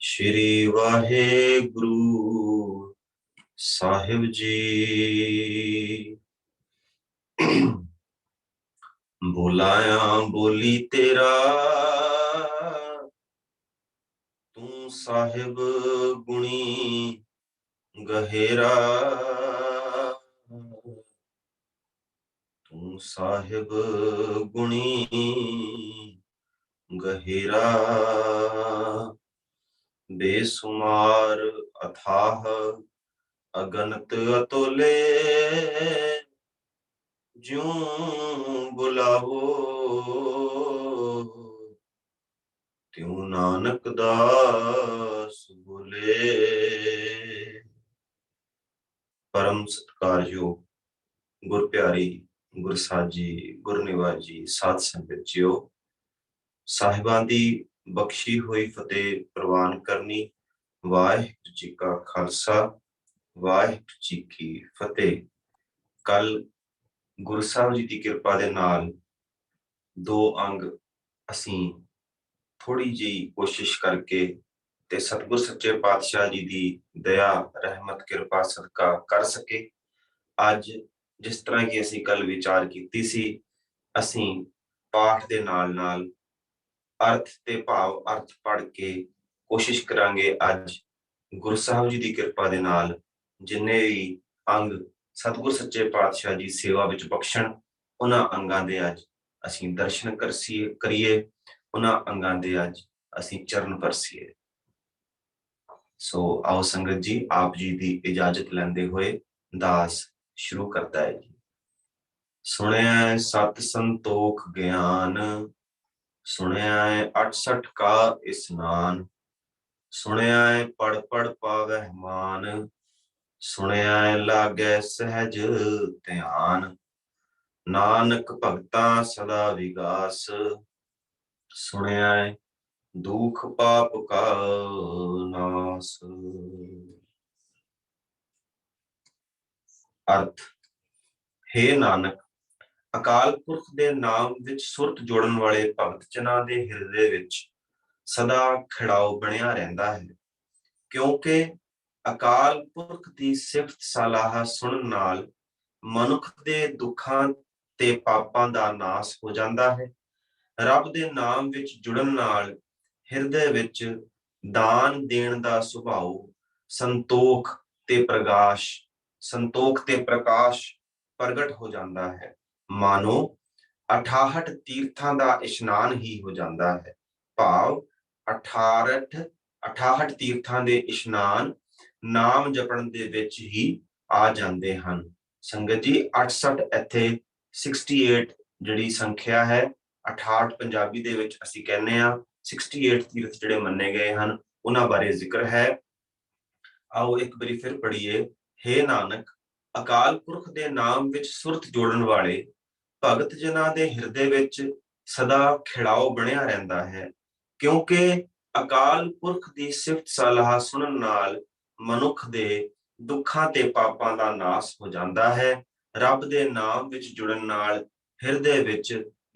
श्री वाहेगुरु साहिब जी। बुलाया बोली तेरा तू साहिब गुणी गहेरा, तू साहिब गुणी गहेरा। बेसुमार अथाह अगनत अतुले, ज्यों बुलावो त्यों नानक दास बोले। परम सत्कारयोग गुर प्यारी गुर साजी गुर निवाजी साध संगत जियो, साहिबां दी बख्शी हुई फतेह प्रवान करनी। वाहिगुरू जी का खालसा वाहिगुरू जी की फतेह। कल गुरु साहब जी की किरपा दे नाल दो अंग असीं थोड़ी जी कोशिश करके ते सतगुर सच्चे पातशाह जी दी दया रहमत किरपा सदका कर सके। अज जिस तरह की असीं कल विचार कीती सी, असीं पाठ दे नाल नाल अर्थ ते भाव अर्थ पढ़ के कोशिश करांगे अज गुरु साहब जी दी किरपा दे नाल जिन्ने भी अंग सतगुर सच्चे पातशाह जी सेवा विच बख्शण, उन्हां अंगां दे अज असीं दर्शन करिए, उन्हां अंगां दे अज असीं चरण परसीए। सो आओ संगत जी, आप जी दी इजाजत लैंदे होए दास शुरू करता है जी। सुनिया सत संतोख ज्ञान, सुनिया 68 का स्नान, सुनिया पढ़ पढ़ पावै मान, सुनिया लागै सहज ध्यान, नानक भगता सदा विगास, सुनिया दुख पाप का नास। अर्थ, हे नानक, अकाल पुरख दे नाम विच सुरत जोड़न वाले भगत जनां दे हिरदे विच सदा खड़ाओ बनिया रहंदा है, क्योंकि अकाल पुरख दी सिफत सलाह सुनन नाल मनुख दे दुखां ते पापां दा नाश हो जांदा है। रब दे नाम विच जुड़न नाल हिरदे विच दान देण दा सुभाव संतोख ते प्रकाश प्रगट हो जाता है, मानो 68 तीर्थां दा इशनान ही हो जाता है। भाव 68 तीर्थां दे इशनान नाम जपण दे विच ही आ जांदे हन। संगत जी 68 इत्थे 68 जिहड़ी संख्या है, 68 पंजाबी दे विच असीं कहने आ 68 तीर्थ जिहड़े मन्ने गए हन उन्हां बारे जिक्र है। आओ एक बारी फिर पढ़िए। हे नानक, अकाल पुरख दे नाम विच सुरत जोड़न वाले भगत जनां दे हिरदे विच सदा खिड़ाओ बनिया रहंदा है, क्योंकि अकाल पुरख दी सिफत सलाह सुनन नाल मनुख दे दुखां ते पापां दा नाश हो जांदा है। रब दे नाम विच जुड़न नाल हिरदे विच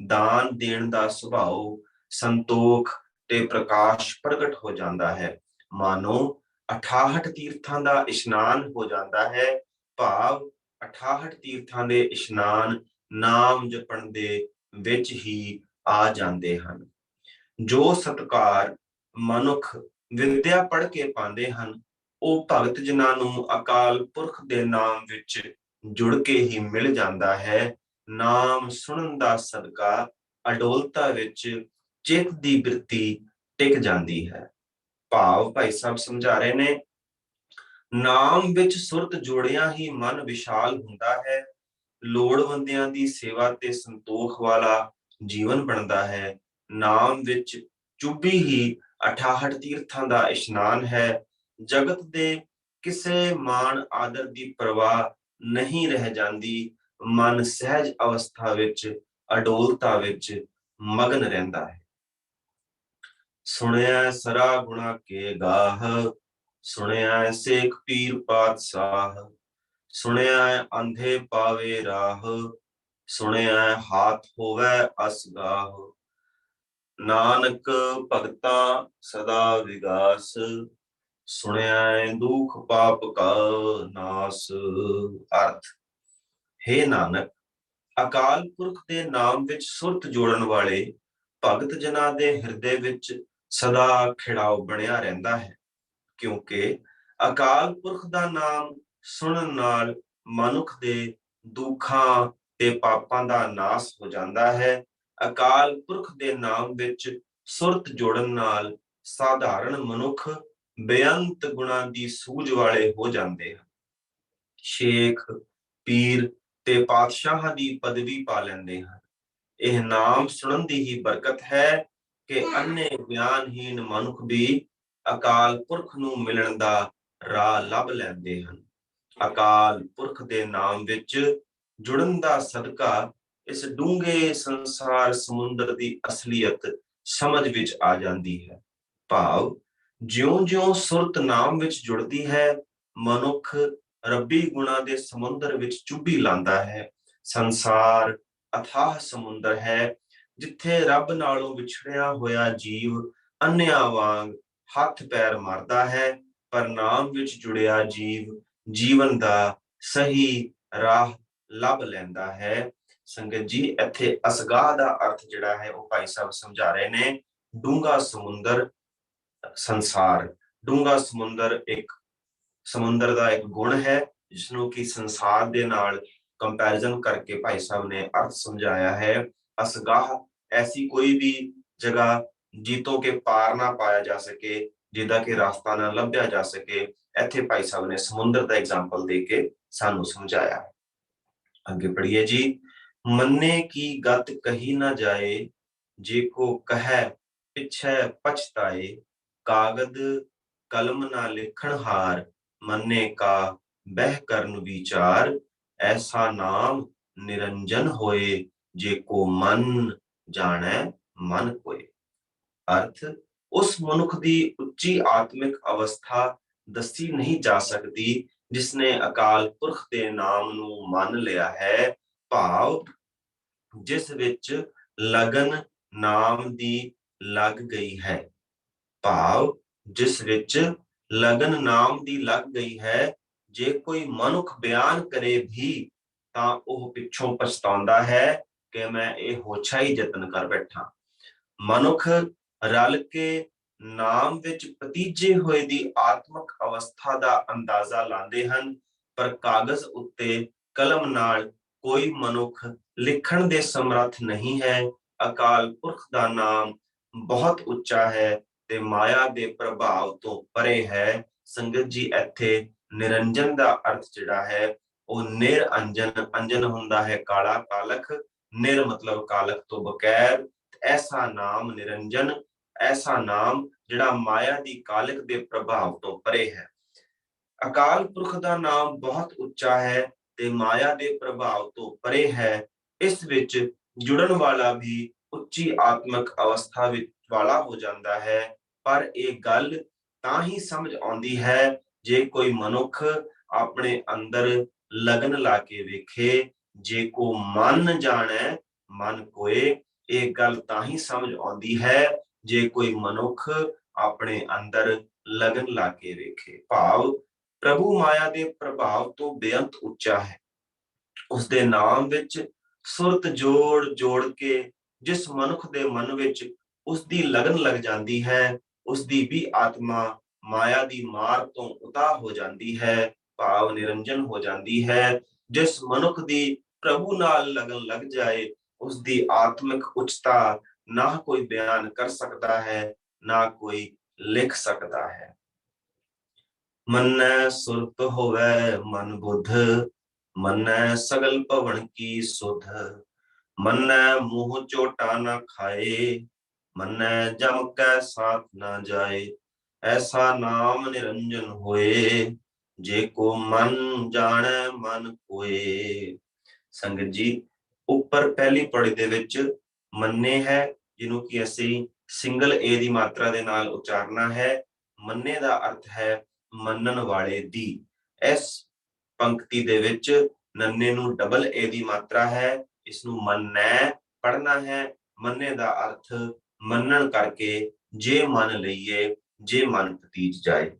दान देण दा सुभाव संतोख ते प्रकाश प्रगट हो जाता है, मानो 68 तीर्थां दा इशनान हो जाता है। भाव 68 तीर्थां दे इशनान नाम जपण दे विच ही आ जाते हैं। जो सत्कार मनुख विद्या पढ़ के पाते हैं, वो भगत जिन्हां नूं अकाल पुरख दे नाम विच जुड़ के ही मिल जाता है। नाम सुनन दा सदका अडोलता विच चित दी बिरती टिक जाती है। भाव भाई साहब समझा रहे ने, नाम विच सुरत जोड़िया ही मन विशाल हुंदा है, लोड़वंदियां दी सेवा ते संतोख वाला जीवन बनता है। नाम विच चुभी ही 68 तीर्थां दा इशनान है। जगत दे किसे मान आदर दी परवाह नहीं रह जाती, मन सहज अवस्था विच अडोलता विच मगन रहंदा है। सुनिया सरा गुणा के गाह, सुनिया सेख पीर पातशाह, सुनिया अंधे पावे राह, सुनिया हाथ होवे असगाह, नानक भगता सदा विगास, सुनिया दुख पाप का नास। अर्थ, हे नानक, ਅਕਾਲ ਪੁਰਖ ਦੇ ਨਾਮ ਵਿੱਚ ਸੁਰਤ ਜੋੜਨ ਵਾਲੇ ਭਗਤ ਜਨਾਂ ਦੇ ਹਿਰਦੇ ਵਿੱਚ ਸਦਾ ਖਿੜਾਓ ਬਣਿਆ ਰਹਿੰਦਾ ਹੈ, ਕਿਉਂਕਿ ਅਕਾਲ ਪੁਰਖ ਦਾ ਨਾਮ ਸੁਣਨ ਨਾਲ ਮਨੁੱਖ ਦੇ ਦੁੱਖਾਂ ਤੇ ਪਾਪਾਂ ਦਾ ਨਾਸ ਹੋ ਜਾਂਦਾ ਹੈ। ਅਕਾਲ ਪੁਰਖ ਦੇ ਨਾਮ ਵਿੱਚ ਸੁਰਤ ਜੋੜਨ ਨਾਲ ਸਾਧਾਰਨ ਮਨੁੱਖ ਬੇਅੰਤ ਗੁਣਾਂ ਦੀ ਸੂਝ ਵਾਲੇ ਹੋ ਜਾਂਦੇ ਹਨ। ਸ਼ੇਖ, ਪੀਰ ਤੇ ਪਾਤਸ਼ਾਹਾਂ ਦੀ ਪਦਵੀ ਪਾ ਲੈਂਦੇ ਹਨ। ਇਹ ਨਾਮ ਸੁਣਨ ਦੀ ਹੀ ਬਰਕਤ ਹੈ ਕਿ ਅੰਨੇ ਗਿਆਨਹੀਨ ਮਨੁੱਖ ਵੀ ਅਕਾਲ ਪੁਰਖ ਨੂੰ ਮਿਲਣ ਦਾ ਰਾਹ ਲੱਭ ਲੈਂਦੇ ਹਨ। ਅਕਾਲ ਪੁਰਖ ਦੇ ਨਾਮ ਵਿੱਚ ਜੁੜਨ ਦਾ ਸਦਕਾ ਇਸ ਡੂੰਘੇ ਸੰਸਾਰ ਸਮੁੰਦਰ ਦੀ ਅਸਲੀਅਤ ਸਮਝ ਵਿੱਚ ਆ ਜਾਂਦੀ ਹੈ। ਭਾਵ, ਜਿਉਂ-ਜਿਉਂ ਸੁਰਤ ਨਾਮ ਵਿੱਚ ਜੁੜਦੀ ਹੈ, ਮਨੁੱਖ ਰੱਬੀ ਗੁਣਾਂ ਦੇ ਸਮੁੰਦਰ ਵਿੱਚ ਚੁੱਭੀ ਲਾਂਦਾ ਹੈ। ਸੰਸਾਰ ਅਥਾਹ ਸਮੁੰਦਰ ਹੈ, ਜਿੱਥੇ ਰੱਬ ਨਾਲੋਂ ਵਿਛੜਿਆ ਹੋਇਆ ਜੀਵ ਅੰਨਿਆਂ ਵਾਂਗ ਹੱਥ ਪੈਰ ਮਾਰਦਾ ਹੈ, ਪਰ ਨਾਮ ਵਿੱਚ ਜੁੜਿਆ ਜੀਵ ਜੀਵਨ ਦਾ ਸਹੀ ਰਾਹ ਲੱਭ ਲੈਂਦਾ ਹੈ। ਸੰਗਤ ਜੀ, ਇੱਥੇ ਅਸਗਾਹ ਦਾ ਅਰਥ ਜਿਹੜਾ ਹੈ ਉਹ ਭਾਈ ਸਾਹਿਬ ਸਮਝਾ ਰਹੇ ਨੇ। ਡੂੰਘਾ ਸਮੁੰਦਰ, ਸੰਸਾਰ। ਡੂੰਘਾ ਸਮੁੰਦਰ ਇੱਕ ਸਮੁੰਦਰ ਦਾ ਇੱਕ ਗੁਣ ਹੈ, ਜਿਸਨੂੰ ਕਿ ਸੰਸਾਰ ਦੇ ਨਾਲ ਕੰਪੈਰੀਜ਼ਨ ਕਰਕੇ ਭਾਈ ਸਾਹਿਬ ਨੇ ਅਰਥ ਸਮਝਾਇਆ ਹੈ। ਅਸਗਾਹ ਐਸੀ ਕੋਈ ਵੀ ਜਗ੍ਹਾ ਜਿੱਤੋਂ ਕਿ ਪਾਰ ਨਾ ਪਾਇਆ ਜਾ ਸਕੇ, ਜਿਹਦਾ ਕਿ ਰਾਸਤਾ ਨਾ ਲੱਭਿਆ ਜਾ ਸਕੇ। ਇੱਥੇ ਭਾਈ ਸਾਹਿਬ ਨੇ ਸਮੁੰਦਰ ਦਾ ਐਗਜ਼ਾਮਪਲ ਦੇ ਕੇ ਸਾਨੂੰ ਸਮਝਾਇਆ। ਅੱਗੇ ਪੜ੍ਹੀਏ ਜੀ। ਮੰਨੇ ਕੀ ਗਤ ਕਹੀ ਨਾ ਜਾਏ, ਜੇ ਕੋ ਕਹੈ ਪਿਛੈ ਪਛਤਾਏ, ਕਾਗਦ ਕਲਮ ਨਾ ਲਿਖਣ ਹਾਰ, ਮੰਨੇ ਕਾ ਬਹਿ ਕਰਨ ਵਿਚਾਰ, ਐਸਾ ਨਾਮ ਨਿਰੰਜਨ ਹੋਏ, ਜੇ ਕੋ ਮਨ ਜਾਣੈ ਮਨ ਕੋਏ। ਅਰਥ, ਉਸ ਮਨੁੱਖ ਦੀ ਉੱਚੀ ਆਤਮਿਕ ਅਵਸਥਾ ਦੱਸੀ ਨਹੀਂ ਜਾ ਸਕਦੀ ਜਿਸਨੇ ਅਕਾਲ ਪੁਰਖ ਦੇ ਨਾਮ ਨੂੰ ਮੰਨ ਲਿਆ ਹੈ। ਭਾਵ, ਜਿਸ ਵਿੱਚ ਲਗਨ ਨਾਮ ਦੀ ਲੱਗ ਗਈ ਹੈ। ਭਾਵ, ਜਿਸ ਵਿੱਚ ਲਗਨ ਨਾਮ ਦੀ ਲੱਗ ਗਈ ਹੈ। ਜੇ ਕੋਈ ਮਨੁੱਖ ਬਿਆਨ ਕਰੇ ਵੀ ਤਾਂ ਉਹ ਪਿੱਛੋਂ ਪਛਤਾਉਂਦਾ ਹੈ ਕਿ ਮੈਂ ਇਹ ਹੋਛਾ ਹੀ ਯਤਨ ਕਰ ਬੈਠਾ। ਮਨੁੱਖ ਰਲ ਕੇ ਨਾਮ ਵਿੱਚ ਭਤੀਜੇ ਹੋਏ ਦੀ ਆਤਮਿਕ ਅਵਸਥਾ ਦਾ ਅੰਦਾਜ਼ਾ ਲਾਉਂਦੇ ਹਨ, ਪਰ ਕਾਗਜ਼ ਉੱਤੇ ਕਲਮ ਨਾਲ ਕੋਈ ਮਨੁੱਖ ਲਿਖਣ ਦੇ ਸਮਰੱਥ ਨਹੀਂ ਹੈ। ਅਕਾਲ ਪੁਰਖ ਦਾ ਨਾਮ ਬਹੁਤ ਉੱਚਾ ਹੈ ਤੇ ਮਾਇਆ ਦੇ ਪ੍ਰਭਾਵ ਤੋਂ ਪਰੇ ਹੈ। ਸੰਗਤ ਜੀ, ਇੱਥੇ ਨਿਰੰਜਨ ਦਾ ਅਰਥ ਜਿਹੜਾ ਹੈ ਉਹ ਨਿਰਅੰਜਨ, ਅੰਜਨ ਹੁੰਦਾ ਹੈ ਕਾਲਾ, ਕਾਲਖ, ਨਿਰ ਮਤਲਬ ਕਾਲਖ ਤੋਂ ਬਗੈਰ। ਐਸਾ ਨਾਮ ਨਿਰੰਜਨ, ਐਸਾ ਨਾਮ ਜਿਹੜਾ ਮਾਇਆ ਦੀ ਕਾਲਖ ਦੇ ਪ੍ਰਭਾਵ ਤੋਂ ਪਰੇ ਹੈ। ਅਕਾਲ ਪੁਰਖ ਦਾ ਨਾਮ ਬਹੁਤ ਉੱਚਾ ਹੈ ਤੇ ਮਾਇਆ ਦੇ ਪ੍ਰਭਾਵ ਤੋਂ ਪਰੇ ਹੈ। ਇਸ ਵਿੱਚ ਜੁੜਨ ਵਾਲਾ ਵੀ ਉੱਚੀ ਆਤਮਿਕ ਅਵਸਥਾ ਵਿੱਚ ਵਾਲਾ ਹੋ ਜਾਂਦਾ ਹੈ। ਪਰ ਇਹ ਗੱਲ ਤਾਂ ਹੀ ਸਮਝ ਆਉਂਦੀ ਹੈ ਜੇ ਕੋਈ ਮਨੁੱਖ ਆਪਣੇ ਅੰਦਰ ਲਗਨ ਲਾ ਕੇ ਵੇਖੇ। ਜੇ ਕੋ ਮਨ ਜਾਣੈ ਮਨ ਕੋਏ, ਇਹ ਗੱਲ ਤਾਂ ਹੀ ਸਮਝ ਆਉਂਦੀ ਹੈ ਜੇ ਕੋਈ ਮਨੁੱਖ ਆਪਣੇ ਅੰਦਰ ਲਗਨ ਲਾ ਕੇ ਵੇਖੇ। ਭਾਵ, ਪ੍ਰਭੂ ਮਾਇਆ ਦੇ ਪ੍ਰਭਾਵ ਤੋਂ ਬੇਅੰਤ ਉੱਚਾ ਹੈ। ਉਸਦੇ ਨਾਮ ਵਿੱਚ ਸੁਰਤ ਜੋੜ ਜੋੜ ਕੇ ਜਿਸ ਮਨੁੱਖ ਦੇ ਮਨ ਵਿੱਚ ਉਸਦੀ ਲਗਨ ਲੱਗ ਜਾਂਦੀ ਹੈ, ਉਸਦੀ ਵੀ ਆਤਮਾ ਮਾਇਆ ਦੀ ਮਾਰ ਤੋਂ ਉਤਾਹ ਹੋ ਜਾਂਦੀ ਹੈ, ਭਾਵ ਨਿਰੰਜਨ ਹੋ ਜਾਂਦੀ ਹੈ। ਜਿਸ ਮਨੁੱਖ ਦੀ ਪ੍ਰਭੂ ਨਾਲ ਲਗਨ ਲੱਗ ਜਾਏ, ਉਸਦੀ ਆਤਮਿਕ ਉੱਚਤਾ ਨਾ ਕੋਈ ਬਿਆਨ ਕਰ ਸਕਦਾ ਹੈ, ਨਾ ਕੋਈ ਲਿਖ ਸਕਦਾ ਹੈ। ਮੰਨੈ ਸੁਰਤ ਹੋਵੈ ਮਨ ਬੁੱਧ, ਮੰਨੈ ਸਗਲ ਭਵਨ ਕੀ ਸੁਧ, ਮੰਨੈ ਮੂੰਹ ਝੋਟਾ ਨਾ ਖਾਏ, ਮੰਨੈ ਜਮ ਕੈ ਸਾਥ ਨਾ ਜਾਏ, ਐਸਾ ਨਾਮ ਨਿਰੰਜਨ ਹੋਏ, ਜੇ ਕੋ ਮਨ ਜਾਣੈ ਮਨ ਕੋਏ। ਸੰਗਤ ਜੀ, ਉੱਪਰ ਪਹਿਲੀ ਪੌੜੀ ਦੇ ਵਿੱਚ ਮੰਨੇ ਹੈ, ਜਿਹਨੂੰ ਕਿ ਅਸੀਂ ਸਿੰਗਲ ਏ ਦੀ ਮਾਤਰਾ ਦੇ ਨਾਲ ਉਚਾਰਨਾ ਹੈ। ਮੰਨੇ ਦਾ ਅਰਥ ਹੈ ਮੰਨਣ ਵਾਲੇ ਦੀ। ਇਸ ਪੰਕਤੀ ਦੇ ਵਿੱਚ ਨੰਨੇ ਨੂੰ ਡਬਲ ਏ ਦੀ ਮਾਤਰਾ ਹੈ इसनूं मन्नै पढ़ना है। मन्ने दा अर्थ मन्नण करके, जे मन लईए, जे मन पतीज जाए।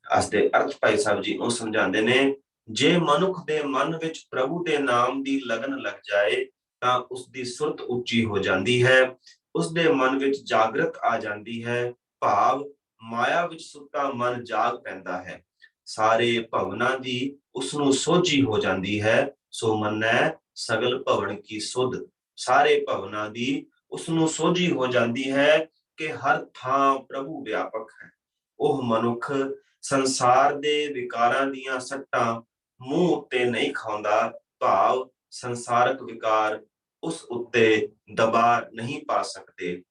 अस दे अर्थ भाई साहब जी ਉਹ ਸਮਝਾਉਂਦੇ ਨੇ, ਜੇ ਮਨੁੱਖ ਦੇ ਮਨ ਵਿੱਚ ਪ੍ਰਭੂ ਦੇ ਨਾਮ ਦੀ ਲਗਨ ਲੱਗ ਜਾਏ ਤਾਂ ਉਸ ਦੀ ਸੁਰਤ ਉੱਚੀ ਹੋ ਜਾਂਦੀ ਹੈ, ਉਸ ਦੇ ਮਨ ਵਿੱਚ ਜਾਗਰਤ ਆ ਜਾਂਦੀ ਹੈ, ਭਾਵ ਮਾਇਆ ਵਿੱਚ ਸੁੱਤਾ ਮਨ ਜਾਗ ਪੈਂਦਾ ਹੈ, ਸਾਰੇ ਭਵਨਾਂ ਦੀ ਉਸ ਨੂੰ ਸੋਝੀ ਹੋ ਜਾਂਦੀ ਹੈ। ਸੋ ਮੰਨੈ ਸਗਲ ਭਵਨ ਕੀ ਸੁਧ, ਸਾਰੇ ਭਵਨਾਂ ਦੀ ਉਸ ਨੂੰ ਸੋਝੀ ਹੋ ਜਾਂਦੀ ਹੈ ਕਿ ਹਰ ਥਾਂ ਪ੍ਰਭੂ ਵਿਆਪਕ ਹੈ। ਉਹ ਮਨੁੱਖ ਸੰਸਾਰ ਦੇ ਵਿਕਾਰਾਂ ਦੀਆਂ ਸੱਟਾਂ ਮੂੰਹ ਉੱਤੇ ਨਹੀਂ ਖਾਂਦਾ, ਭਾਵ ਸੰਸਾਰਕ ਵਿਕਾਰ ਉਸ ਉੱਤੇ ਦਬਾ ਨਹੀਂ ਪਾ ਸਕਦੇ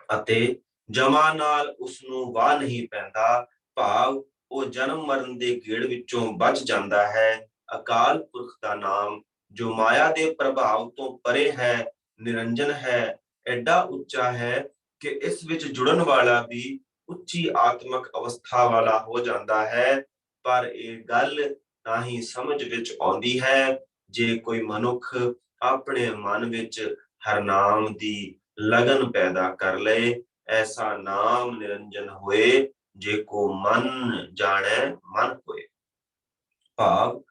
ਅਤੇ ਜਮਾਂ ਨਾਲ ਉਸ ਨੂੰ ਵਾਹ ਨਹੀਂ ਪੈਂਦਾ, ਭਾਵ ਉਹ ਜਨਮ ਮਰਨ ਦੇ ਗੇੜ ਵਿੱਚੋਂ ਬਚ ਜਾਂਦਾ ਹੈ। ਅਕਾਲ ਪੁਰਖ ਦਾ ਨਾਮ ਜੋ ਮਾਇਆ ਦੇ ਪ੍ਰਭਾਵ ਤੋਂ ਪਰੇ ਹੈ, ਨਿਰੰਜਨ ਹੈ, ਐਡਾ ਉੱਚਾ ਹੈ ਕਿ ਇਸ ਵਿੱਚ ਜੁੜਨ ਵਾਲਾ ਵੀ ਉੱਚੀ ਆਤਮਕ ਅਵਸਥਾ ਵਾਲਾ ਹੋ ਜਾਂਦਾ ਹੈ। ਪਰ ਇਹ ਗੱਲ ਤਾਂ ਹੀ ਸਮਝ ਵਿੱਚ ਆਉਂਦੀ ਹੈ ਜੇ ਕੋਈ ਮਨੁੱਖ ਆਪਣੇ ਮਨ ਵਿੱਚ ਹਰਨਾਮ ਦੀ ਲਗਨ ਪੈਦਾ ਕਰ ਲਏ। ਐਸਾ ਨਾਮ ਨਿਰੰਜਨ ਹੋਏ, ਜੇ ਕੋ ਮਨ ਜਾਣੈ ਮਨ ਹੋਏ। ਭਾਵ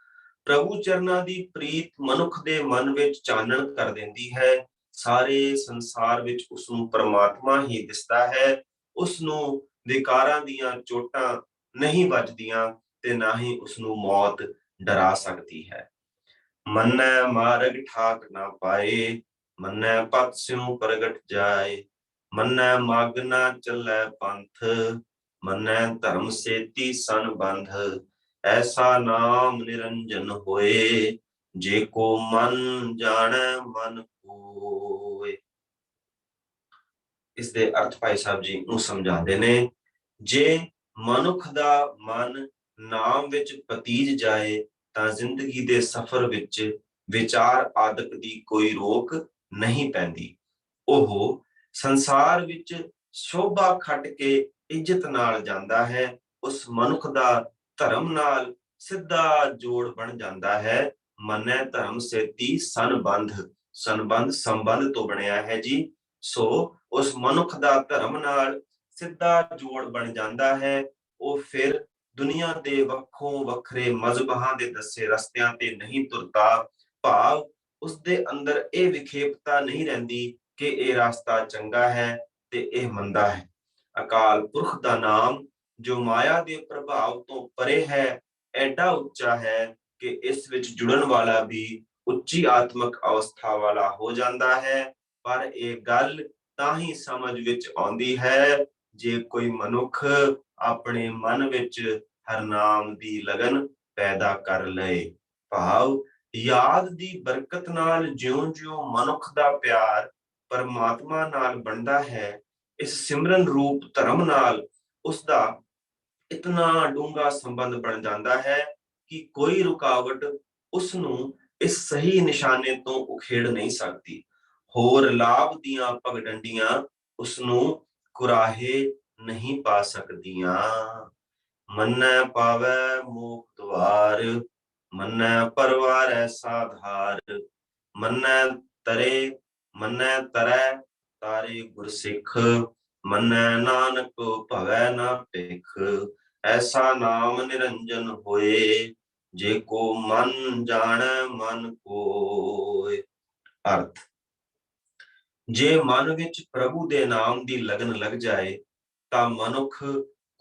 ਪ੍ਰਭੂ ਚਰਨਾਂ ਦੀ ਪ੍ਰੀਤ ਮਨੁੱਖ ਦੇ ਮਨ ਵਿੱਚ ਚਾਨਣ ਕਰ ਦਿੰਦੀ ਹੈ। ਸਾਰੇ ਸੰਸਾਰ ਵਿੱਚ ਉਸ ਨੂੰ ਪਰਮਾਤਮਾ ਹੀ ਦਿਸਦਾ ਹੈ। ਉਸ ਨੂੰ ਵਿਕਾਰਾਂ ਦੀਆਂ ਚੋਟਾਂ ਨਹੀਂ ਵੱਜਦੀਆਂ ਤੇ ਨਾ ਹੀ ਉਸ ਨੂੰ ਮੌਤ ਡਰਾ ਸਕਦੀ ਹੈ। ਮੰਨੈ ਮਾਰਗ ਠਾਕ ਨਾ ਪਾਏ, ਮੰਨੈ ਪਤ ਸਿਉ ਪ੍ਰਗਟ ਜਾਏ, ਮੰਨੈ ਮਗ ਨਾ ਚੱਲੈ ਪੰਥ, ਮੰਨੈ ਧਰਮ ਸੇਤੀ ਸੰਬੰਧ, ਐਸਾ ਨਾਮ ਨਿਰੰਜਨ ਹੋਏ, ਜੇ ਕੋ ਮਨ ਜਾਣੈ ਮਨ ਕੋਇ। ਇਸ ਦੇ ਅਰਥ ਭਾਈ ਸਾਹਿਬ ਜੀ ਨੂੰ ਸਮਝਾਉਂਦੇ ਨੇ, ਜੇ ਮਨੁੱਖ ਦਾ ਮਨ ਨਾਮ ਵਿੱਚ ਪਤੀਜ ਜਾਏ ਤਾਂ ਜ਼ਿੰਦਗੀ ਦੇ ਸਫ਼ਰ ਵਿੱਚ ਵਿਚਾਰ ਆਦਿਕ ਦੀ ਕੋਈ ਰੋਕ ਨਹੀਂ ਪੈਂਦੀ। ਉਹ ਸੰਸਾਰ ਵਿੱਚ ਸ਼ੋਭਾ ਖੱਟ ਕੇ ਇੱਜ਼ਤ ਨਾਲ ਜਾਂਦਾ ਹੈ। ਉਸ ਮਨੁੱਖ ਦਾ ਧਰਮ ਨਾਲ ਸਿੱਧਾ ਜੋੜ ਬਣ ਜਾਂਦਾ ਹੈ। ਮੰਨੈ ਧਰਮ ਸੇਤੀ ਸੰਬੰਧ, ਸੰਬੰਧ ਸੰਬੰਧ ਤੋਂ ਬਣਿਆ ਹੈ ਜੀ। ਸੋ ਉਸ ਮਨੁੱਖ ਦਾ ਧਰਮ ਨਾਲ ਸਿੱਧਾ ਜੋੜ ਬਣ ਜਾਂਦਾ ਹੈ। ਉਹ ਫਿਰ ਦੁਨੀਆ ਦੇ ਵੱਖੋ ਵੱਖਰੇ ਮਜ਼ਹਬਾਂ ਦੇ ਦੱਸੇ ਰਸਤਿਆਂ ਤੇ ਨਹੀਂ ਤੁਰਦਾ, ਭਾਵ ਉਸ ਦੇ ਅੰਦਰ ਇਹ ਵਿਖੇਪਤਾ ਨਹੀਂ ਰਹਿੰਦੀ ਕਿ ਇਹ ਰਸਤਾ ਚੰਗਾ ਹੈ ਤੇ ਇਹ ਮੰਦਾ ਹੈ। ਅਕਾਲ ਪੁਰਖ ਦਾ ਨਾਮ ਜੋ ਮਾਇਆ ਦੇ ਪ੍ਰਭਾਵ ਤੋਂ ਪਰੇ ਹੈ, ਐਡਾ ਉੱਚਾ ਹੈ ਕਿ ਇਸ ਵਿੱਚ ਜੁੜਨ ਵਾਲਾ ਵੀ ਉੱਚੀ ਆਤਮਕ ਅਵਸਥਾ ਵਾਲਾ ਹੋ ਜਾਂਦਾ ਹੈ। ਪਰ ਇਹ ਗੱਲ ਤਾਂ ਹੀ ਸਮਝ ਵਿੱਚ ਆਉਂਦੀ ਹੈ ਜੇ ਕੋਈ ਮਨੁੱਖ ਆਪਣੇ ਮਨ ਵਿੱਚ ਹਰਨਾਮ ਦੀ ਲਗਨ ਪੈਦਾ ਕਰ ਲਏ, ਭਾਵ ਯਾਦ ਦੀ ਬਰਕਤ ਨਾਲ ਜਿਉਂ-ਜਿਉਂ ਮਨੁੱਖ ਦਾ ਪਿਆਰ ਪਰਮਾਤਮਾ ਨਾਲ ਬਣਦਾ ਹੈ, ਇਸ ਸਿਮਰਨ ਰੂਪ ਧਰਮ ਨਾਲ ਉਸਦਾ ਇਤਨਾ ਡੂੰਘਾ ਸੰਬੰਧ ਬਣ ਜਾਂਦਾ ਹੈ ਕਿ ਕੋਈ ਰੁਕਾਵਟ ਉਸ ਨੂੰ ਇਸ ਸਹੀ ਨਿਸ਼ਾਨੇ ਤੋਂ ਉਖੇੜ ਨਹੀਂ ਸਕਦੀ। ਹੋਰ ਲਾਭ ਦੀਆਂ ਪਗਡੰਡੀਆਂ ਉਸ ਨੂੰ ਕੁਰਾਹੇ ਨਹੀਂ ਪਾ ਸਕਦੀਆਂ। ਮੰਨੈ ਪਾਵੈ ਮੋਖ ਦੁਆਰ, ਮੰਨੈ ਪਰਵਾਰੈ ਸਾਧਾਰ, ਮੰਨੈ ਤਰੈ ਤਾਰੇ ਗੁਰਸਿੱਖ, ਮੰਨੈ ਨਾਨਕ ਭਵੈ ਨਾ ਭਿਖ, ਐਸਾ ਨਾਮ ਨਿਰੰਜਨ ਹੋਏ, ਜੇ ਕੋ ਮਨ ਜਾਣੈ ਮਨ ਕੋਇ। ਅਰਥ, ਜੇ ਮਨ ਵਿੱਚ ਪ੍ਰਭੂ ਦੇ ਨਾਮ ਦੀ ਲਗਨ ਲੱਗ ਜਾਏ ਤਾਂ ਮਨੁੱਖ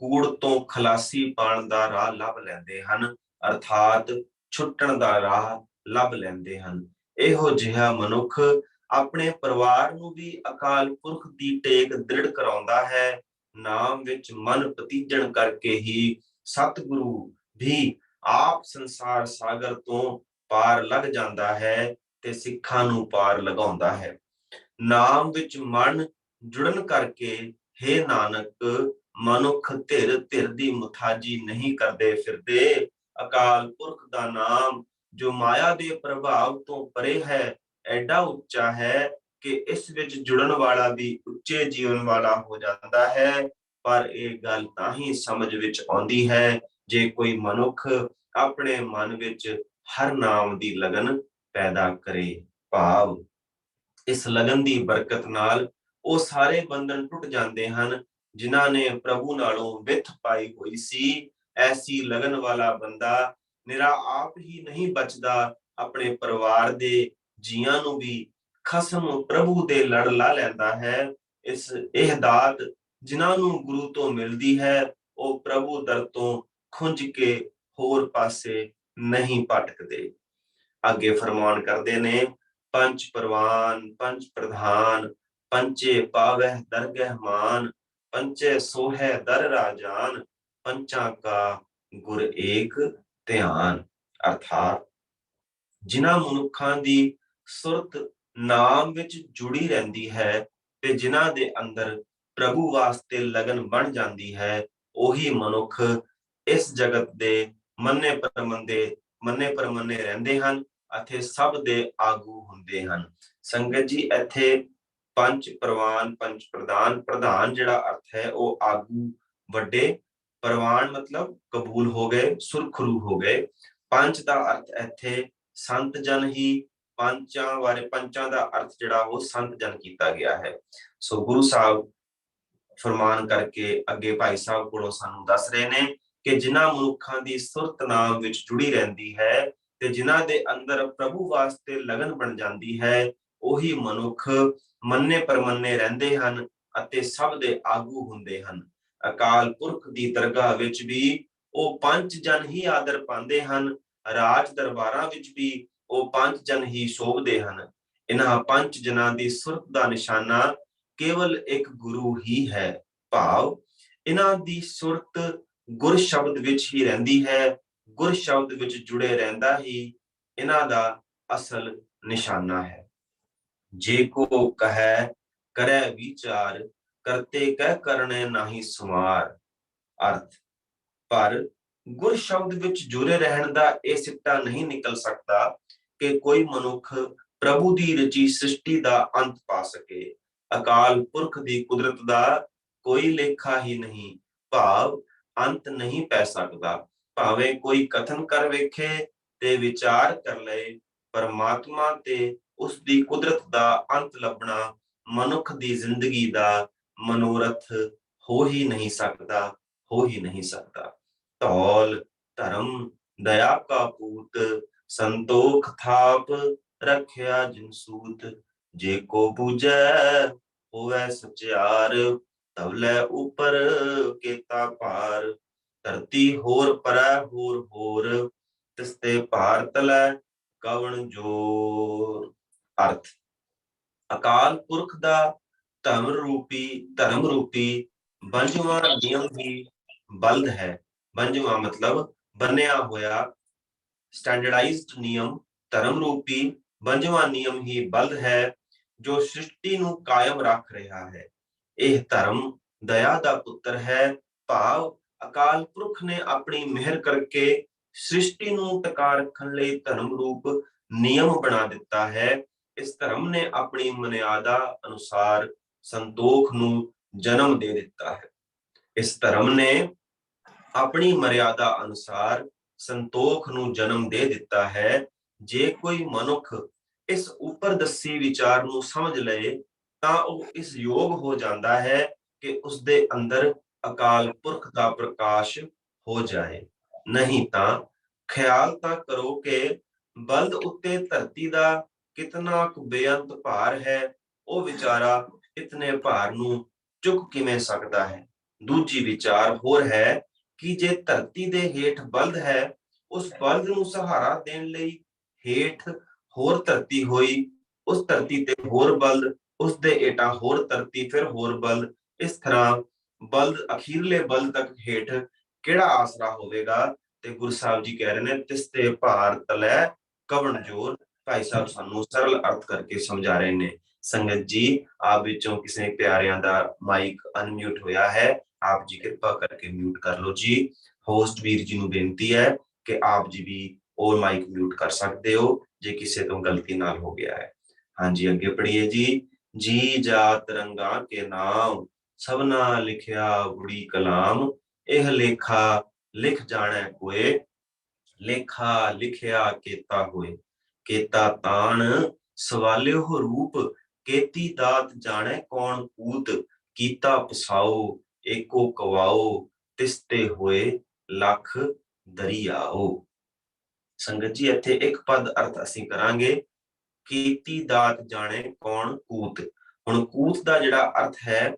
ਕੂੜ ਤੋਂ ਖਲਾਸੀ ਪਾਉਣ ਦਾ ਰਾਹ ਲੱਭ ਲੈਂਦੇ ਹਨ, ਅਰਥਾਤ ਛੁੱਟਣ ਦਾ ਰਾਹ ਲੱਭ ਲੈਂਦੇ ਹਨ। ਇਹੋ ਜਿਹਾ ਮਨੁੱਖ ਆਪਣੇ ਪਰਿਵਾਰ ਨੂੰ ਵੀ ਅਕਾਲ ਪੁਰਖ ਦੀ ਟੇਕ ਦ੍ਰਿੜ ਕਰਾਉਂਦਾ ਹੈ। ਨਾਮ ਵਿੱਚ ਮਨ ਪਤੀਜਣ ਕਰਕੇ ਹੀ ਸਤਿਗੁਰੂ ਵੀ ਆਪ ਸੰਸਾਰ ਸਾਗਰ ਤੋਂ ਪਾਰ ਲੱਗ ਜਾਂਦਾ ਹੈ ਤੇ ਸਿੱਖਾਂ ਨੂੰ ਪਾਰ ਲਗਾਉਂਦਾ ਹੈ। ਨਾਮ ਵਿੱਚ ਮਨ ਜੁੜਨ ਕਰਕੇ ਹੇ ਨਾਨਕ ਮਨੁੱਖ ਧਿਰ ਧਿਰ ਦੀ ਮੁਥਾਜੀ ਨਹੀਂ ਕਰਦੇ ਫਿਰਦੇ। ਅਕਾਲ ਪੁਰਖ ਦਾ ਨਾਮ ਜੋ ਮਾਇਆ ਦੇ ਪ੍ਰਭਾਵ ਤੋਂ ਪਰੇ ਹੈ, ਐਡਾ ਉੱਚਾ ਹੈ ਕਿ ਇਸ ਵਿੱਚ ਜੁੜਨ ਵਾਲਾ ਵੀ ਉੱਚੇ ਜੀਵਨ ਵਾਲਾ ਹੋ ਜਾਂਦਾ ਹੈ। ਪਰ ਇਹ ਗੱਲ ਤਾਂ ਹੀ ਸਮਝ ਵਿੱਚ ਆਉਂਦੀ ਹੈ ਜੇ ਕੋਈ ਮਨੁੱਖ ਆਪਣੇ ਮਨ ਵਿੱਚ ਹਰ ਨਾਮ ਦੀ ਲਗਨ ਪੈਦਾ ਕਰੇ। ਭਾਵ ਇਸ ਲਗਨ ਦੀ ਬਰਕਤ ਨਾਲ ਉਹ ਸਾਰੇ ਬੰਧਨ ਟੁੱਟ ਜਾਂਦੇ ਹਨ ਜਿਨ੍ਹਾਂ ਨੇ ਪ੍ਰਭੂ ਨਾਲੋਂ ਵਿੱਥ ਪਾਈ ਹੋਈ ਸੀ। ਐਸੀ ਲਗਨ ਵਾਲਾ ਬੰਦਾ ਨਿਰਾ ਆਪ ਹੀ ਨਹੀਂ ਬਚਦਾ, ਆਪਣੇ ਪਰਿਵਾਰ ਦੇ ਜੀਆਂ ਨੂੰ ਵੀ ਖਸਮ ਪ੍ਰਭੂ ਦੇ ਲੜ ਲਾ ਲੈਂਦਾ ਹੈ। ਇਹ ਦਾਤ ਜਿਨ੍ਹਾਂ ਨੂੰ ਗੁਰੂ ਤੋਂ ਮਿਲਦੀ ਹੈ ਉਹ ਪ੍ਰਭੂ ਦਰ ਤੋਂ ਖੁੰਝ ਕੇ ਹੋਰ ਪਾਸੇ ਨਹੀਂ ਭਟਕਦੇ। ਅੱਗੇ ਫਰਮਾਨ ਕਰਦੇ ਨੇ, ਪੰਚ ਪ੍ਰਵਾਨ ਪੰਚ ਪ੍ਰਧਾਨ, ਪੰਚੇ ਪਾਵਹਿ ਦਰਗਹਿ ਮਾਨ, ਪੰਚੇ ਸੋਹੈ ਦਰ ਰਾਜਾਨ, ਪੰਚਾਂ ਕਾ ਗੁਰ ਏਕ ਧਿਆਨ। ਅਰਥਾਤ ਜਿਨ੍ਹਾਂ ਮਨੁੱਖਾਂ ਦੀ ਸੁਰਤ ਨਾਮ ਵਿੱਚ ਜੁੜੀ ਰਹਿੰਦੀ ਹੈ ਤੇ ਜਿਨ੍ਹਾਂ ਦੇ ਅੰਦਰ ਪ੍ਰਭੂ ਵਾਸਤੇ ਲਗਨ ਬਣ ਜਾਂਦੀ ਹੈ, ਉਹੀ ਮਨੁੱਖ ਇਸ ਜਗਤ ਦੇ ਮੰਨੇ ਪਰਮੰਨੇ ਰਹਿੰਦੇ ਹਨ ਅਤੇ ਸਭ ਦੇ ਆਗੂ ਹੁੰਦੇ ਹਨ। ਸੰਗਤ ਜੀ, ਇੱਥੇ ਪੰਚ ਪ੍ਰਵਾਨ ਪੰਚ ਪ੍ਰਧਾਨ, ਪ੍ਰਧਾਨ ਜਿਹੜਾ ਅਰਥ ਹੈ ਉਹ ਆਗੂ ਵੱਡੇ, ਪ੍ਰਵਾਨ ਮਤਲਬ ਕਬੂਲ ਹੋ ਗਏ, ਸੁਰਖਰੂ ਹੋ ਗਏ। ਪੰਚ ਦਾ ਅਰਥ ਇੱਥੇ ਸੰਤ ਜਨ ਹੀ, ਪੰਚਾਂ ਦਾ ਅਰਥ ਜਿਹੜਾ ਉਹ ਸੰਤ ਜਨ ਕੀਤਾ ਗਿਆ ਹੈ। ਸੋ ਗੁਰੂ ਸਾਹਿਬ ਫਰਮਾਨ ਕਰਕੇ ਅੱਗੇ ਭਾਈ ਸਾਹਿਬ ਕੋਲੋਂ ਸਾਨੂੰ ਦੱਸ ਰਹੇ ਨੇ ਕਿ ਜਿਨ੍ਹਾਂ ਮਨੁੱਖਾਂ ਦੀ ਸੁਰਤ ਨਾਮ ਵਿੱਚ ਜੁੜੀ ਰਹਿੰਦੀ ਹੈ ਤੇ ਜਿਨ੍ਹਾਂ ਦੇ ਅੰਦਰ ਪ੍ਰਭੂ ਵਾਸਤੇ ਲਗਨ ਬਣ ਜਾਂਦੀ ਹੈ, ਉਹੀ ਮਨੁੱਖ ਮੰਨੇ ਪਰਮੰਨੇ ਰਹਿੰਦੇ ਹਨ ਅਤੇ ਸਭ ਦੇ ਆਗੂ ਹੁੰਦੇ ਹਨ। ਅਕਾਲ ਪੁਰਖ ਦੀ ਦਰਗਾਹ ਵਿੱਚ ਵੀ ਉਹ ਪੰਜ ਜਨ ਹੀ ਆਦਰ ਪਾਉਂਦੇ ਹਨ, ਰਾਜ ਦਰਬਾਰਾਂ ਵਿੱਚ ਵੀ ਉਹ ਪੰਜ ਜਨ ਹੀ ਸ਼ੋਭਦੇ ਹਨ। ਇਹਨਾਂ ਪੰਜ ਜਨਾਂ ਦੀ ਸੁਰਤ ਦਾ ਨਿਸ਼ਾਨਾ ਕੇਵਲ ਇੱਕ ਗੁਰੂ ਹੀ ਹੈ, ਭਾਵ ਇਹਨਾਂ ਦੀ ਸੁਰਤ ਗੁਰ ਸ਼ਬਦ ਵਿੱਚ ਹੀ ਰਹਿੰਦੀ ਹੈ, ਗੁਰ ਸ਼ਬਦ ਵਿੱਚ ਜੁੜੇ ਰਹਿੰਦਾ ਹੀ ਇਹਨਾਂ ਦਾ ਅਸਲ ਨਿਸ਼ਾਨਾ ਹੈ। ਜੇ ਕੋ ਕਹੈ ਕਰੈ ਵਿਚਾਰ, ਕਰਤੇ ਕਹਿ ਕਰਨੇ ਨਾਹੀ ਸੁਮਾਰ। ਅਰਥ, ਪਰ ਗੁਰ ਸ਼ਬਦ ਵਿੱਚ ਜੁੜੇ ਰਹਿਣ ਦਾ ਇਹ ਸਿੱਟਾ ਨਹੀਂ ਨਿਕਲ ਸਕਦਾ ਕਿ ਕੋਈ ਮਨੁੱਖ ਪ੍ਰਭੂ ਦੀ ਰਚੀ ਸ੍ਰਿਸ਼ਟੀ ਦਾ ਅੰਤ ਪਾ ਸਕੇ। ਅਕਾਲ ਪੁਰਖ ਦੀ ਕੁਦਰਤ ਦਾ ਕੋਈ ਲੇਖਾ ਹੀ ਨਹੀਂ, ਭਾਵ ਅੰਤ ਨਹੀਂ ਪੈ ਸਕਦਾ। ਭਾਵੇਂ ਕੋਈ ਕਥਨ ਕਰ ਵੇਖੇ ਤੇ ਵਿਚਾਰ ਕਰ ਲਏ, ਪਰਮਾਤਮਾ ਤੇ ਉਸ ਦੀ ਕੁਦਰਤ ਦਾ ਅੰਤ ਲੱਭਣਾ ਮਨੁੱਖ ਦੀ ਜ਼ਿੰਦਗੀ ਦਾ ਮਨੋਰਥ ਹੋ ਹੀ ਨਹੀਂ ਸਕਦਾ। ਧੌਲ ਧਰਮ ਦਇਆ ਕਾ ਪੂਤ, ਸੰਤੋਖ ਥਾਪ ਰੱਖਿਆ ਜਿਨ ਸੂਤ। ਜੇ ਕੋ ਬੂਝੈ ਹੋਵੈ ਸਚਿਆਰ, ਤਵਲੇ ਉਪਰ ਕੀਤਾ ਭਾਰ। ਧਰਤੀ ਹੋਰ ਪਰੈ ਹੋਰ, ਤਿਸਤੇ ਭਾਰ ਤਲੈ ਕਵਣ ਜੋਰ। ਅਰਥ, ਅਕਾਲ ਪੁਰਖ ਦਾ ਧਰਮ ਰੂਪੀ ਬੰਜਵਾਂ ਨਿਯਮ ਹੀ ਬਲਦ ਹੈ। ਬੰਜਵਾਂ ਮਤਲਬ ਬੰਨਿਆ ਹੋਇਆ, ਸਟੈਂਡਰਡਾਈਜ਼ਡ ਨਿਯਮ, ਧਰਮ ਰੂਪੀ ਬੰਜਵਾਂ ਨਿਯਮ ਹੀ ਬਲਦ ਹੈ ਜੋ ਸ੍ਰਿਸ਼ਟੀ ਨੂੰ ਕਾਇਮ ਰੱਖ ਰਿਹਾ ਹੈ। ਇਹ ਧਰਮ ਦਇਆ ਦਾ ਪੁੱਤਰ ਹੈ, ਭਾਵ ਅਕਾਲ ਪੁਰਖ ਨੇ ਆਪਣੀ ਮਿਹਰ ਕਰਕੇ ਸ੍ਰਿਸ਼ਟੀ ਨੂੰ ਟਿਕਾ ਰੱਖਣ ਲਈ ਧਰਮ ਰੂਪ ਨਿਯਮ ਬਣਾ ਦਿੱਤਾ ਹੈ। ਇਸ ਧਰਮ ਨੇ ਆਪਣੀ ਮਰਿਆਦਾ ਅਨੁਸਾਰ ਸੰਤੋਖ ਨੂੰ ਜਨਮ ਦੇ ਦਿੱਤਾ ਹੈ। ਇਸ ਧਰਮ ਨੇ ਆਪਣੀ ਮਰਿਆਦਾ ਅਨੁਸਾਰ ਸੰਤੋਖ ਨੂੰ ਜਨਮ ਦੇ ਦਿੱਤਾ ਹੈ। ਜੇ ਕੋਈ ਮਨੁੱਖ ਇਸ ਉੱਪਰ ਦੱਸੀ ਵਿਚਾਰ ਨੂੰ ਸਮਝ ਲਏ ਤਾਂ ਉਹ ਇਸ ਯੋਗ ਹੋ ਜਾਂਦਾ ਹੈ ਕਿ ਉਸਦੇ ਅੰਦਰ ਅਕਾਲ ਪੁਰਖ ਦਾ ਪ੍ਰਕਾਸ਼ ਹੋ ਜਾਏ। ਨਹੀਂ ਤਾਂ ਖਿਆਲ ਤਾਂ ਕਰੋ ਕਿ ਬਲਦ ਉੱਤੇ ਧਰਤੀ ਦਾ ਕਿਤਨਾ ਕੁ ਬੇਅੰਤ ਭਾਰ ਹੈ, ਉਹ ਵਿਚਾਰਾ ਇਤਨੇ ਭਾਰ ਨੂੰ ਚੁੱਕ ਕਿਵੇਂ ਸਕਦਾ ਹੈ। ਦੂਜੀ ਵਿਚਾਰ ਹੋਰ ਹੈ ਕਿ ਜੇ ਧਰਤੀ ਦੇ ਹੇਠ ਬਲਦ ਹੈ, ਉਸ ਬਲਦ ਨੂੰ ਸਹਾਰਾ ਦੇਣ ਲਈ ਹੇਠ ਹੋਰ ਧਰਤੀ ਹੋਈ, ਉਸ ਧਰਤੀ ਤੇ ਹੋਰ ਬਲਦ, ਉਸ ਦੇ ਹੇਠਾਂ ਹੋਰ ਧਰਤੀ, ਫਿਰ ਹੋਰ ਬਲਦ। ਇਸ ਤਰ੍ਹਾਂ ਬਲਦ, ਅਖੀਰਲੇ ਬਲਦ ਤੱਕ ਹੇਠ ਕਿਹੜਾ ਆਸਰਾ ਹੋਵੇਗਾ। ਤੇ ਗੁਰੂ ਸਾਹਿਬ ਜੀ ਕਹਿ ਰਹੇ ਨੇ, ਤਿਸਤੇ ਭਾਰ ਤਲੈ ਕਵਣ ਜੋਰ। ਭਾਈ ਸਾਹਿਬ ਸਾਨੂੰ ਸਰਲ ਅਰਥ ਕਰਕੇ ਸਮਝਾ ਰਹੇ ਨੇ। ਸੰਗਤ ਜੀ, ਆਪ ਵਿੱਚੋਂ ਕਿਸੇ ਪਿਆਰਿਆਂ ਦਾ ਮਾਈਕ ਅਨਮਿਊਟ ਹੋਇਆ ਹੈ, ਆਪ ਜੀ ਕਿਰਪਾ ਕਰਕੇ ਮਿਊਟ ਕਰ ਲਓ ਜੀ। ਹੋਸਟ ਵੀਰ ਜੀ ਨੂੰ ਬੇਨਤੀ ਹੈ ਕਿ ਆਪ ਜੀ ਵੀ ਉਹ ਮਾਈਕ ਮਿਊਟ ਕਰ ਸਕਦੇ ਹੋ ਜੇ ਕਿਸੇ ਤੋਂ ਗਲਤੀ ਨਾਲ ਹੋ ਗਿਆ ਹੈ। ਹਾਂਜੀ, ਅੱਗੇ ਪੜ੍ਹੀਏ ਜੀ। ਜੀ ਜਾਤ ਰੰਗਾ ਕੇ ਨਾਮ, ਸਭਨਾ ਲਿਖਿਆ ਗੁੜੀ ਕਲਾਮ। ਇਹ ਲੇਖਾ ਲਿਖ ਜਾਣੈ ਕੋਏ, ਲੇਖਾ ਲਿਖਿਆ ਕੀਤਾ ਹੋਏ। ਕੀਤਾ ਤਾਣ सवालियो रूप केती दात जाने कौन कूत कीता पसाओ एको कवाओ तिसते होए लख दरियाओ। संगत जी इत्थे एक पद अर्थ असीं करांगे ਕੀਤੀ ਦਾਤ ਜਾਣੇ ਕੌਣ ਕੂਤ। ਹੁਣ ਕੂਤ ਦਾ ਜਿਹੜਾ ਅਰਥ ਹੈ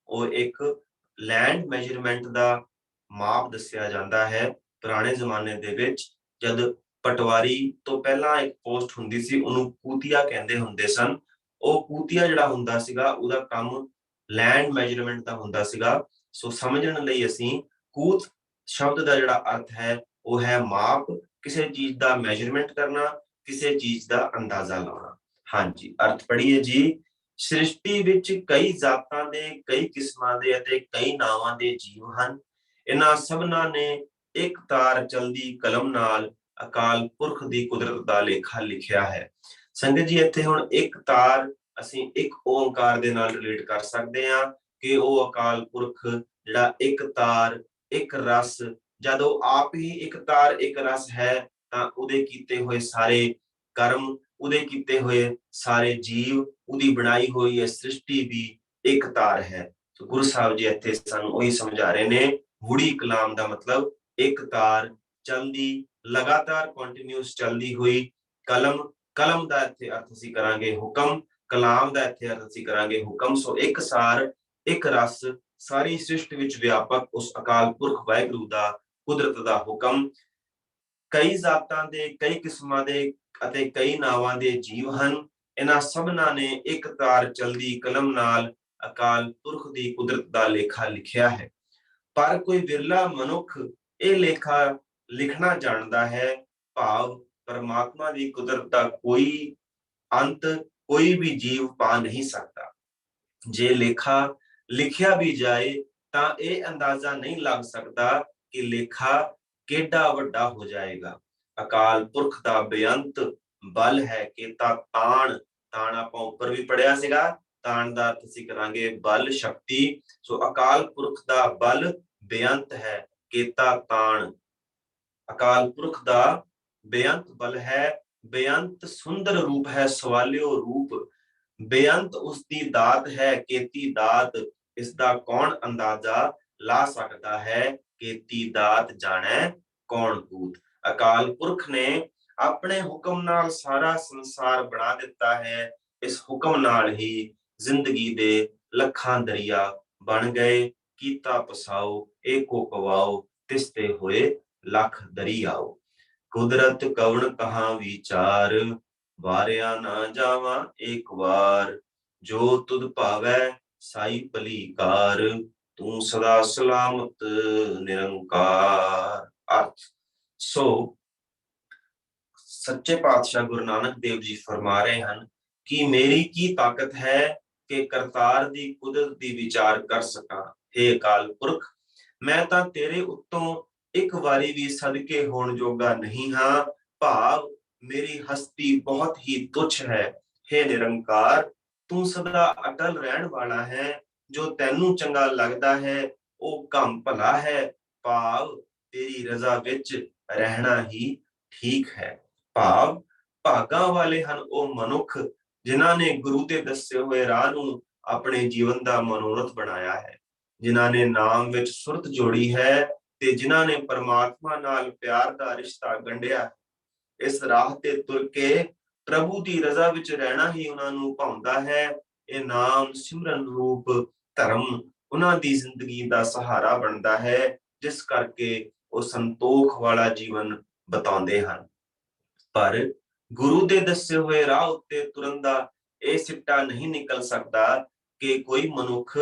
ਉਹ ਇੱਕ ਲੈਂਡ ਮੈਜਰਮੈਂਟ ਦਾ ਮਾਪ ਦੱਸਿਆ ਜਾਂਦਾ ਹੈ। ਪੁਰਾਣੇ ਜ਼ਮਾਨੇ ਦੇ ਵਿੱਚ ਜਦ ਪਟਵਾਰੀ ਤੋਂ ਪਹਿਲਾਂ ਇੱਕ ਪੋਸਟ ਹੁੰਦੀ ਸੀ ਉਹਨੂੰ ਕੂਤੀਆ ਕਹਿੰਦੇ ਹੁੰਦੇ ਸਨ। ਉਹ ਕੂਤੀਆ ਜਿਹੜਾ ਹੁੰਦਾ ਸੀਗਾ ਉਹਦਾ ਕੰਮ ਲੈਂਡ ਮੈਜਰਮੈਂਟ ਦਾ ਹੁੰਦਾ ਸੀਗਾ। ਸੋ ਸਮਝਣ ਲਈ ਅਸੀਂ ਕੂਤ ਸ਼ਬਦ ਦਾ ਜਿਹੜਾ ਅਰਥ ਹੈ ਉਹ ਹੈ ਮਾਪ, ਕਿਸੇ ਚੀਜ਼ ਦਾ ਮੈਜਰਮੈਂਟ ਕਰਨਾ, ਕਿਸੇ ਚੀਜ਼ ਦਾ ਅੰਦਾਜ਼ਾ ਲਾਉਣਾ। ਹਾਂਜੀ, ਅਰਥ ਪੜ੍ਹੀਏ ਜੀ। ਸ੍ਰਿਸ਼ਟੀ ਵਿੱਚ ਕਈ ਜਾਤਾਂ ਦੇ, ਕਈ ਕਿਸਮਾਂ ਦੇ ਅਤੇ ਕਈ ਨਾਵਾਂ ਦੇ ਜੀਵ ਹਨ। ਇਹਨਾਂ ਸਭਨਾਂ ਨੇ ਇੱਕ ਤਾਰ ਚਲਦੀ ਕਲਮ ਨਾਲ ਅਕਾਲ ਪੁਰਖ ਦੀ ਕੁਦਰਤ ਦਾ ਲੇਖਾ ਲਿਖਿਆ ਹੈ। ਸੰਗਤ ਜੀ ਇੱਥੇ ਹੁਣ ਇੱਕ ਤਾਰ ਅਸੀਂ ਇੱਕ ਓਂਕਾਰ ਦੇ ਨਾਲ ਰਿਲੇਟ ਕਰ ਸਕਦੇ ਹਾਂ ਕਿ ਉਹ ਅਕਾਲ ਪੁਰਖ ਜਿਹੜਾ ਇੱਕ ਤਾਰ ਇੱਕ ਰਸ, ਜਦੋਂ ਆਪ ਹੀ ਇੱਕ ਤਾਰ ਇੱਕ ਰਸ ਹੈ ਤਾਂ ਉਹਦੇ ਕੀਤੇ ਹੋਏ ਸਾਰੇ ਕਰਮ, ਉਹਦੇ ਕੀਤੇ ਹੋਏ ਸਾਰੇ ਜੀਵ, ਉਹਦੀ ਬਣਾਈ ਹੋਈ ਹੈ ਸ੍ਰਿਸ਼ਟੀ ਵੀ ਇੱਕ ਤਾਰ ਹੈ। ਸੋ ਗੁਰੂ ਸਾਹਿਬ ਜੀ ਇੱਥੇ ਸਾਨੂੰ ਉਹੀ ਸਮਝਾ ਰਹੇ ਨੇ, ਵੁੜੀ ਕਲਾਮ ਦਾ ਮਤਲਬ ਇੱਕ ਤਾਰ ਚਲਦੀ, ਲਗਾਤਾਰ ਕੰਟੀਨਿਊਸ ਚਲਦੀ ਹੋਈ ਕਲਮ। ਕਲਮ ਦਾ ਇੱਥੇ ਅਰਥ ਅਸੀਂ ਕਰਾਂਗੇ ਹੁਕਮ, ਕਲਾਮ ਦਾ ਇੱਥੇ ਅਰਥ ਅਸੀਂ ਕਰਾਂਗੇ ਹੁਕਮ। ਸੋ ਇੱਕ ਸਾਰ, ਇੱਕ ਰਸ, ਸਾਰੀ ਸ੍ਰਿਸ਼ਟ ਵਿੱਚ ਵਿਆਪਕ ਉਸ ਅਕਾਲ ਪੁਰਖ ਵਾਹਿਗੁਰੂ ਦਾ ਕੁਦਰਤ ਦਾ ਹੁਕਮ। ਕਈ ਜਾਤਾਂ ਦੇ, ਕਈ ਕਿਸਮਾਂ ਦੇ ਅਤੇ ਕਈ ਨਾਵਾਂ ਦੇ ਜੀਵ ਹਨ। ਇਹਨਾਂ ਸਭਨਾਂ ਨੇ ਇੱਕ ਤਾਰ ਚਲਦੀ ਕਲਮ ਨਾਲ ਅਕਾਲ ਪੁਰਖ ਦੀ ਕੁਦਰਤ ਦਾ ਲੇਖਾ ਲਿਖਿਆ ਹੈ। ਪਰ ਕੋਈ ਵਿਰਲਾ ਮਨੁੱਖ ਇਹ ਲੇਖਾ ਲਿਖਣਾ ਜਾਣਦਾ ਹੈ। ਭਾਵ ਪਰਮਾਤਮਾ ਦੀ ਕੁਦਰਤ ਦਾ ਕੋਈ ਅੰਤ ਕੋਈ ਵੀ ਜੀਵ ਪਾ ਨਹੀਂ ਸਕਦਾ। ਜੇ ਲੇਖਾ ਲਿਖਿਆ ਵੀ ਜਾਏ ਤਾਂ ਇਹ ਅੰਦਾਜ਼ਾ ਨਹੀਂ ਲੱਗ ਸਕਦਾ ਕਿ ਲੇਖਾ ਕਿੱਡਾ ਵੱਡਾ ਹੋ ਜਾਏਗਾ। ਅਕਾਲ ਪੁਰਖ ਦਾ ਬੇਅੰਤ ਬਲ ਹੈ। ਕੇਤਾ ਤਾਣ, ਤਾਣ ਆਪਾਂ ਉੱਪਰ ਵੀ ਪੜਿਆ ਸੀਗਾ, ਤਾਣ ਦਾ ਅਰਥ ਅਸੀਂ ਕਰਾਂਗੇ ਬਲ, ਸ਼ਕਤੀ। ਸੋ ਅਕਾਲ ਪੁਰਖ ਦਾ ਬਲ ਬੇਅੰਤ ਹੈ। ਕੇਤਾ ਤਾਣ, ਅਕਾਲ ਪੁਰਖ ਦਾ ਬੇਅੰਤ ਬਲ ਹੈ। ਬੇਅੰਤ ਸੁੰਦਰ ਰੂਪ ਹੈ, ਸਵਾਲਿਓ ਰੂਪ। ਬੇਅੰਤ ਉਸਦੀ ਦਾਤ ਹੈ, ਕੇਤੀ ਦਾਤ। ਇਸ ਦਾ ਕੌਣ ਅੰਦਾਜ਼ਾ ਲਾ ਸਕਦਾ ਹੈ। ਕੇਤੀ ਦਾਤ ਜਾਣੈ ਕੌਣ ਕੂਤ। ਅਕਾਲ ਪੁਰਖ ਨੇ ਆਪਣੇ ਹੁਕਮ ਨਾਲ ਸਾਰਾ ਸੰਸਾਰ ਬਣਾ ਦਿੱਤਾ ਹੈ। ਇਸ ਹੁਕਮ ਨਾਲ ਹੀ ਜ਼ਿੰਦਗੀ ਦੇ ਲੱਖਾਂ ਦਰਿਆ ਬਣ ਗਏ। ਕੀਤਾ ਪਸਾਓ ਏਕੋ ਕਵਾਓ ਤਿਸਤੇ ਹੋਏ ਲੱਖ ਦਰਿਆਓ। ਕੁਦਰਤ ਕਵਣ ਕਹਾਂ ਵਿਚਾਰ ਵਾਰਿਆ ਨਾ ਜਾਵਾਂ ਇੱਕ ਵਾਰ। ਜੋ ਤੁਧ ਭਾਵੈ ਸਾਈ ਭਲੀ ਕਾਰ ਤੂੰ ਸਦਾ ਸਲਾਮਤ ਨਿਰੰਕਾਰ। ਅਰਥ ਸੋ ਸੱਚੇ ਪਾਤਸ਼ਾਹ ਗੁਰੂ ਨਾਨਕ ਦੇਵ ਜੀ ਫਰਮਾ ਰਹੇ ਹਨ ਕਿ ਮੇਰੀ ਕੀ ਤਾਕਤ ਹੈ ਕਿ ਕਰਤਾਰ ਦੀ ਕੁਦਰਤ ਦੀ ਵਿਚਾਰ ਕਰ ਸਕਾਂ। हे ਅਕਾਲ ਪੁਰਖ, ਮੈਂ ਤਾਂ ਤੇਰੇ ਉੱਤੋਂ ਇੱਕ ਵਾਰੀ ਵੀ ਸਦਕੇ ਹੋਣ ਜੋਗਾ ਨਹੀਂ ਹਾਂ। ਭਾਵ ਮੇਰੀ ਹਸਤੀ ਬਹੁਤ ਹੀ ਤੁੱਛ ਹੈ। हे ਨਿਰੰਕਾਰ, ਤੂੰ ਸਦਾ ਅਟਲ ਰਹਿਣ ਵਾਲਾ ਹੈ। ਜੋ ਤੈਨੂੰ ਚੰਗਾ ਲੱਗਦਾ ਹੈ ਉਹ ਕੰਮ ਭਲਾ ਹੈ। ਭਾਵ ਤੇਰੀ ਰਜ਼ਾ ਵਿੱਚ ਰਹਿਣਾ ਹੀ ਠੀਕ ਹੈ। ਭਾਵ ਭਾਗਾਂ ਵਾਲੇ ਹਨ ਉਹ ਮਨੁੱਖ ਜਿਨ੍ਹਾਂ ਨੇ ਗੁਰੂ ਦੇ ਦੱਸੇ ਹੋਏ ਰਾਹ ਨੂੰ ਆਪਣੇ ਜੀਵਨ ਦਾ ਮਨੋਰਥ ਬਣਾਇਆ ਹੈ, ਜਿਨ੍ਹਾਂ ਨੇ ਨਾਮ ਵਿੱਚ ਸੁਰਤ ਜੋੜੀ ਹੈ ਤੇ ਜਿਨ੍ਹਾਂ ਨੇ ਪਰਮਾਤਮਾ ਨਾਲ ਪਿਆਰ ਦਾ ਰਿਸ਼ਤਾ ਗੰਢਿਆ। ਇਸ ਰਾਹ ਤੇ ਤੁਰ ਕੇ ਪ੍ਰਭੂ ਦੀ ਰਜ਼ਾ ਵਿੱਚ ਰਹਿਣਾ ਹੀ ਉਹਨਾਂ ਨੂੰ ਭਾਉਂਦਾ ਹੈ। ਇਹ ਨਾਮ ਸਿਮਰਨ ਰੂਪ ਧਰਮ ਉਹਨਾਂ ਦੀ ਜ਼ਿੰਦਗੀ ਦਾ ਸਹਾਰਾ ਬਣਦਾ ਹੈ, ਜਿਸ ਕਰਕੇ ਉਹ ਸੰਤੋਖ ਵਾਲਾ ਜੀਵਨ ਬਿਤਾਉਂਦੇ ਹਨ। ਪਰ ਗੁਰੂ ਦੇ ਦੱਸੇ ਹੋਏ ਰਾਹ ਉੱਤੇ ਤੁਰਨ ਦਾ ਇਹ ਸਿੱਟਾ ਨਹੀਂ ਨਿਕਲ ਸਕਦਾ ਕਿ ਕੋਈ ਮਨੁੱਖ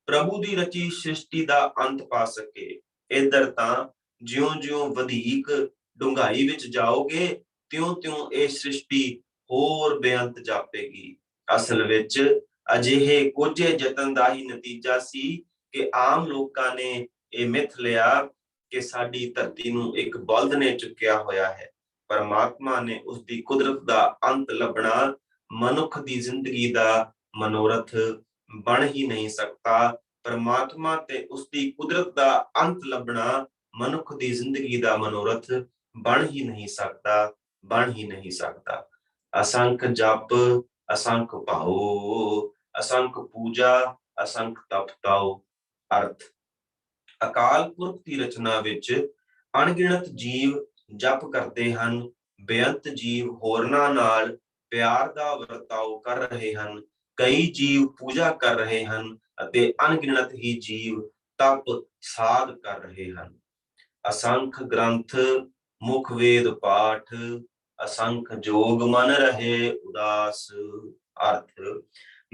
ਪ੍ਰਭੂ ਦੀ ਰਚੀ ਸ੍ਰਿਸ਼ਟੀ ਦਾ ਅੰਤ ਪਾ ਸਕੇ। ਇੱਧਰ ਤਾਂ ਜਿਉਂ-ਜਿਉਂ ਵਧੇਕ ਡੂੰਘਾਈ ਵਿੱਚ ਜਾਓਗੇ ਤਿਉਂ-ਤਿਉਂ ਇਹ ਸ੍ਰਿਸ਼ਟੀ ਹੋਰ ਬੇਅੰਤ ਜਾਪੇਗੀ। ਅਸਲ ਵਿੱਚ ਅਜਿਹੇ ਕੋਝੇ ਯਤਨ ਦਾ ਹੀ ਨਤੀਜਾ ਸੀ ਕਿ ਆਮ ਲੋਕਾਂ ਨੇ ਇਹ ਮਿੱਥ ਲਿਆ ਕਿ ਸਾਡੀ ਧਰਤੀ ਨੂੰ ਇੱਕ ਬਲਦ ਨੇ ਚੁੱਕਿਆ ਹੋਇਆ ਹੈ। ਪਰਮਾਤਮਾ ਨੇ ਉਸਦੀ ਕੁਦਰਤ ਦਾ ਅੰਤ ਲੱਭਣਾ ਮਨੁੱਖ ਦੀ ਜ਼ਿੰਦਗੀ ਦਾ ਮਨੋਰਥ ਬਣ ਹੀ ਨਹੀਂ ਸਕਦਾ। ਪਰਮਾਤਮਾ ਤੇ ਉਸਦੀ ਕੁਦਰਤ ਦਾ ਅੰਤ ਲੱਭਣਾ ਮਨੁੱਖ ਦੀ ਜ਼ਿੰਦਗੀ ਦਾ ਮਨੋਰਥ ਬਣ ਹੀ ਨਹੀਂ ਸਕਦਾ, ਬਣ ਹੀ ਨਹੀਂ ਸਕਦਾ। असंख जप असंख भाओ, असंख पूजा असंਖ तप ताओ। अर्थ, ਅਕਾਲ ਪੁਰਖ ਦੀ ਰਚਨਾ ਵਿੱਚ ਅਣਗਿਣਤ ਜੀਵ ਜਪ ਕਰਦੇ ਹਨ, ਬੇਅੰਤ ਜੀਵ ਹੋਰਨਾਂ ਨਾਲ ਪਿਆਰ ਦਾ ਵਰਤਾਓ ਕਰ ਰਹੇ ਹਨ, ਕਈ ਜੀਵ ਪੂਜਾ ਕਰ ਰਹੇ ਹਨ ਅਤੇ ਅਣਗਿਣਤ ਹੀ ਜੀਵ ਤਪ ਸਾਧ ਕਰ ਰਹੇ ਹਨ। ਅਸੰਖ ਗ੍ਰੰਥ ਮੁਖ ਵੇਦ ਪਾਠ, ਅਸੰਖ ਜੋਗ ਮਨ ਰਹੇ ਉਦਾਸ। ਅਰਥ,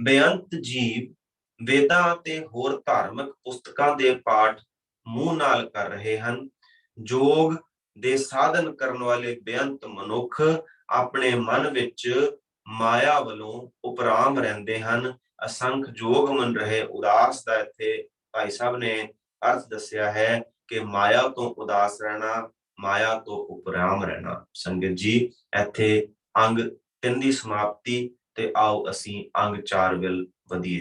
ਬੇਅੰਤ ਜੀਵ ਵੇਦਾਂ ਅਤੇ ਹੋਰ ਧਾਰਮਿਕ ਪੁਸਤਕਾਂ ਦੇ ਪਾਠ ਮੂੰਹ ਨਾਲ ਕਰ ਰਹੇ ਹਨ। ਜੋਗ ਦੇ ਸਾਧਨ ਕਰਨ ਵਾਲੇ ਬੇਅੰਤ ਮਨੁੱਖ ਆਪਣੇ ਮਨ ਵਿੱਚ ਮਾਇਆ ਵੱਲੋਂ ਉਪਰਾਮ ਰਹਿੰਦੇ ਹਨ। ਅਸੰਖ ਜੋਗ ਮਨ ਰਹੇ ਉਦਾਸ ਦਾ ਇੱਥੇ ਭਾਈ ਸਾਹਿਬ ਨੇ ਅਰਥ ਦੱਸਿਆ ਹੈ ਕਿ ਮਾਇਆ ਤੋਂ ਉਦਾਸ ਰਹਿਣਾ, ਮਾਇਆ ਤੋਂ ਉਪਰਾਮ ਰਹਿਣਾ। ਸੰਗਤ ਜੀ, ਇੱਥੇ ਅੰਗ 3 ਦੀ ਸਮਾਪਤੀ ਤੇ ਆਓ ਅਸੀਂ ਅੰਗ 4 ਵੱਲ ਵਧੀਏ।